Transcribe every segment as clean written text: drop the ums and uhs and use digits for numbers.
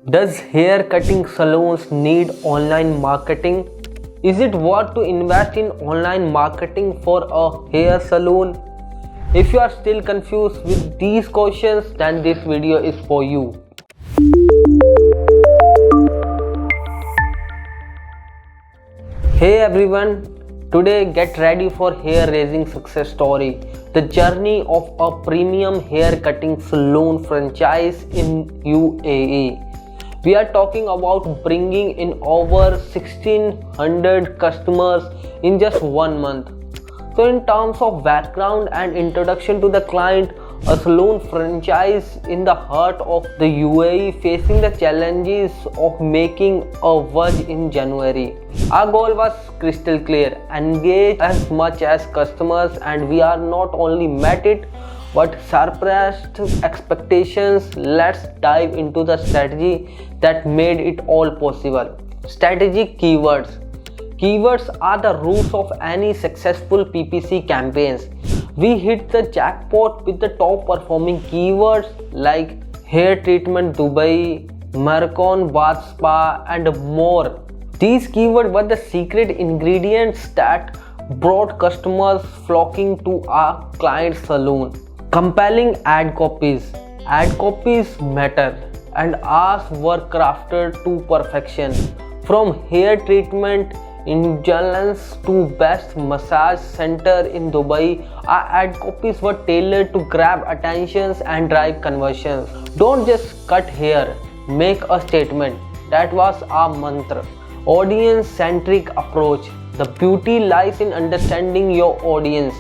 Does hair cutting salons need online marketing? Is it worth to invest in online marketing for a hair salon? If you are still confused with these questions, then this video is for you. Hey everyone, today get ready for hair raising success story. The journey of a premium hair cutting salon franchise in UAE. We are talking about bringing in over 1600 customers in just 1 month. So in terms of background and introduction to the client, a salon franchise in the heart of the UAE facing the challenges of making a budge in January. Our goal was crystal clear: engage as much as customers, and we are not only met it but surpassed expectations. Let's dive into the strategy that made it all possible. Strategic keywords. Keywords are the roots of any successful PPC campaigns. We hit the jackpot with the top performing keywords like hair treatment Dubai, Moroccan bath spa, and more. These keywords were the secret ingredients that brought customers flocking to our client salon. Compelling ad copies. Ad copies matter, and ours were crafted to perfection. From hair treatment indulgence to best massage center in Dubai, our ad copies were tailored to grab attentions and drive conversions. Don't just cut hair, make a statement. That was our mantra. Audience-centric approach. The beauty lies in understanding your audience.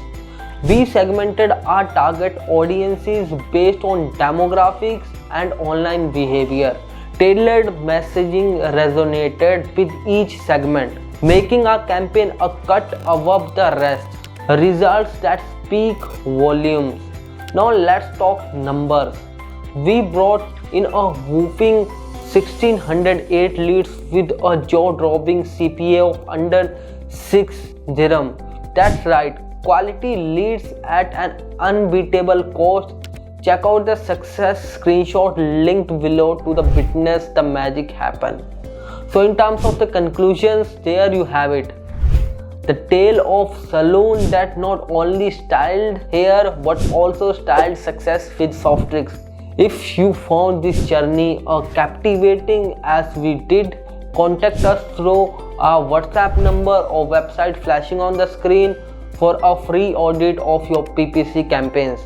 We segmented our target audiences based on demographics and online behavior. Tailored messaging resonated with each segment, making our campaign a cut above the rest. Results that speak volumes. Now let's talk numbers. We brought in a whopping 1608 leads with a jaw-dropping CPA of under 6 dirham. That's right, quality leads at an unbeatable cost. Check out the success screenshot linked below to the witness the magic happen. So in terms of the conclusions, there you have it. The tale of salon that not only styled hair but also styled success with Softtrix. If you found this journey captivating as we did, contact us through our WhatsApp number or website flashing on the screen for a free audit of your PPC campaigns.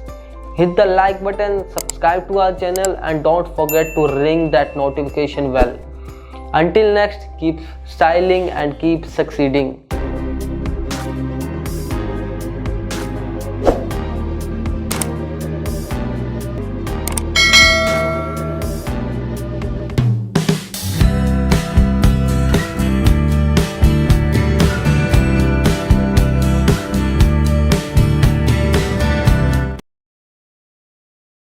Hit the like button, subscribe to our channel, and don't forget to ring that notification bell. Until next, keep styling and keep succeeding.